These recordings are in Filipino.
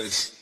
this.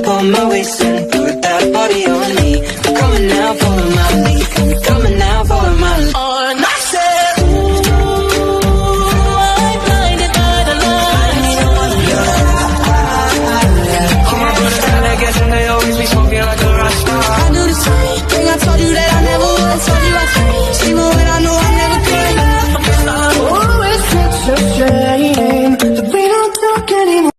On my waist and put that body on me. I'm coming now, follow my lead. I'm coming now, follow my lead. And I said, ooh, I'm blinded by the light. All my brothers down there guessing they always be smoking like a rock star. I do the same thing. I told you that I never would. I told you I can't. See me when I know I never could. Oh, it's such a shame that we don't talk anymore.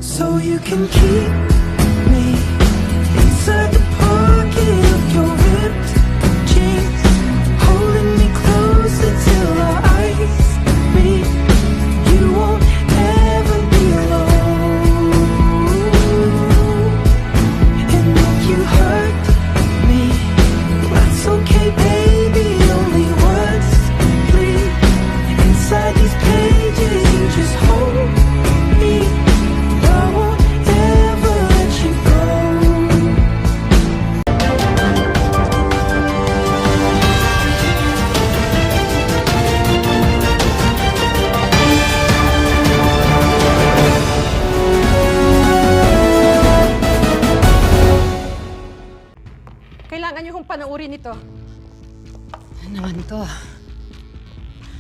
So you can keep me inside the pocket of your ripped jeans, holding me closer till our eyes meet. You won't ever be alone. And if you hurt me, that's okay, baby. Only words, please. Inside these pages, you just hold me. Kailangan niyo kong panoorin ito. Ano naman to?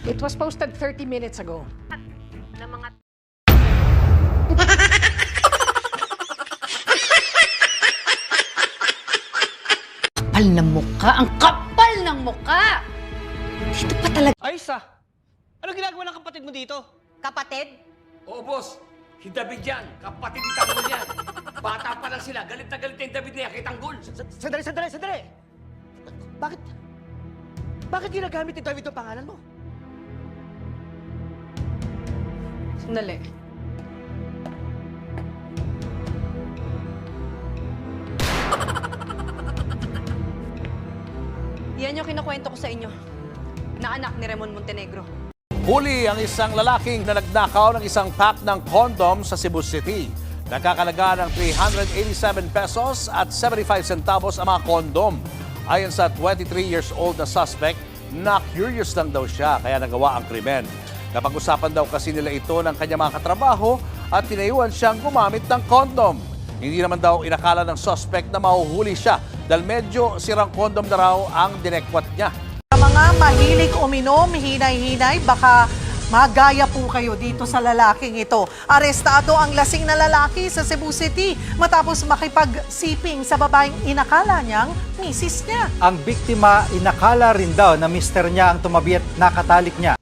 It was posted 30 minutes ago. Na mga... Kapal ng mukha! Ang kapal ng mukha! Dito pa talaga. Ayos ah! Ano ginagawa ng kapatid mo dito? Kapatid? Oo, boss. Si David yan. Kapatid ni Tanggol yan. Bata pa lang sila. Galit na galit na yung David niya kay Tanggol. Sandali! Bakit ginagamit ni David ang pangalan mo? Sandali. Yan yung kinukwento ko sa inyo. Na anak ni Ramon Montenegro. Huli ang isang lalaking na nagnakaw ng isang pack ng condom sa Cebu City. Nakakalaga ng 387 pesos at 75 centavos ang mga kondom. Ayon sa 23 years old na suspect, na curious lang daw siya kaya nagawa ang krimen. Napag-usapan daw kasi nila ito ng kanyang mga katrabaho at tinayuan siyang gumamit ng kondom. Hindi naman daw inakala ng suspect na mahuhuli siya dahil medyo sirang kondom na raw ang dinekwat niya. Mga mahilig uminom, hinay-hinay, baka magaya po kayo dito sa lalaking ito. Arestado ang lasing na lalaki sa Cebu City matapos makipagsiping sa babaeng inakala niyang misis niya. Ang biktima inakala rin daw na mister niya ang tumabi at nakatalik niya.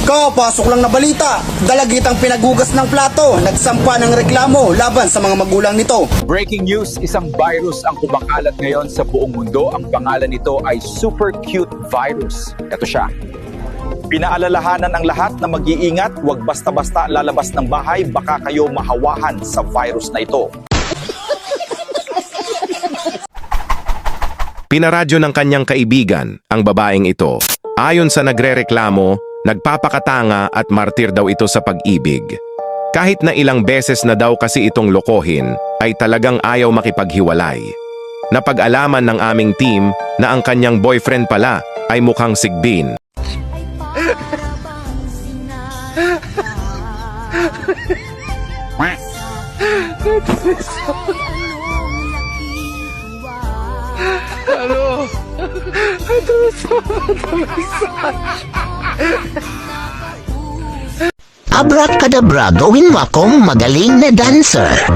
Kapasok lang na balita, dalagitang pinagugas ng plato, nagsampa ng reklamo laban sa mga magulang nito. Breaking news, isang virus ang kumakalat ngayon sa buong mundo. Ang pangalan nito ay Super Cute Virus. Ito siya. Pinaalalahanan ang lahat na mag-iingat, huwag basta-basta lalabas ng bahay, baka kayo mahawahan sa virus na ito. Pinaradyo ng kanyang kaibigan ang babaeng ito. Ayon sa nagrereklamo, Nagpapakatanga at martir daw ito sa pag-ibig. Kahit na ilang beses na daw kasi itong lokohin, ay talagang ayaw makipaghiwalay. Napag-alaman ng aming team na ang kanyang boyfriend pala ay mukhang sigbin. Abracadabra, gawin mo akong magaling na dancer.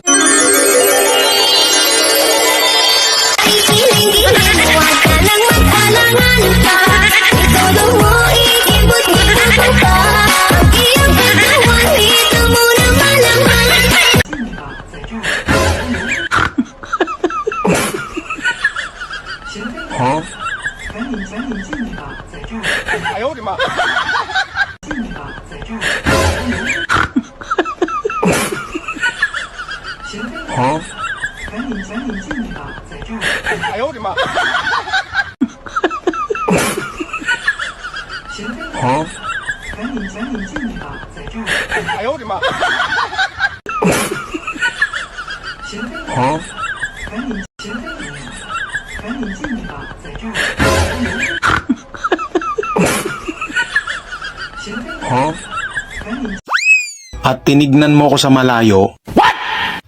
At tinignan mo ko sa malayo. What?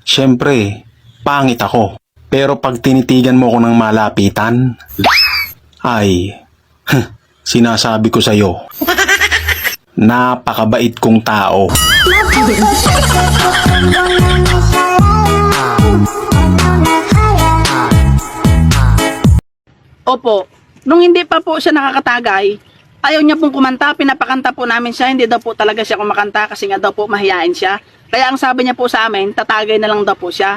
Siyempre, pangit ako. Pero pag tinitigan mo ko ng malapitan, ay, sinasabi ko sa'yo, napakabait kong tao. Opo, nung hindi pa po siya nakakatagay, ayaw niya pong kumanta, pinapakanta po namin siya, hindi daw po talaga siya kumakanta kasi nga daw po mahihain siya. Kaya ang sabi niya po sa amin, tatagay na lang daw po siya.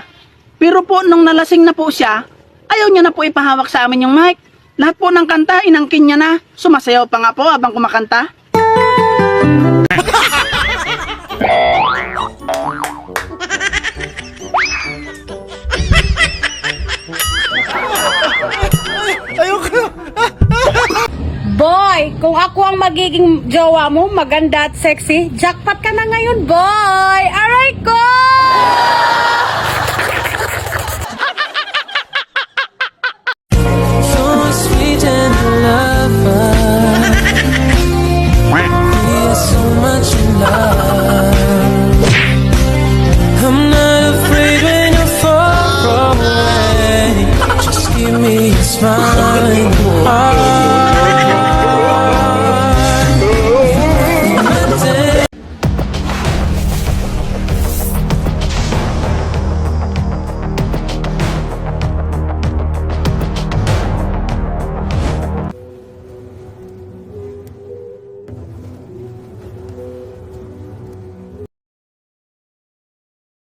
Pero po nung nalasing na po siya, ayaw niya na po ipahawak sa amin yung mic. Lahat po ng kanta, inangkin niya na. Sumasayaw pa nga po habang kumakanta. Boy, kung ako ang magiging jowa mo, maganda at sexy, jackpot ka na ngayon, boy! Aray ko! So sweet and lover. We are so much in love. I'm not afraid when you're far away. Just give me a smile.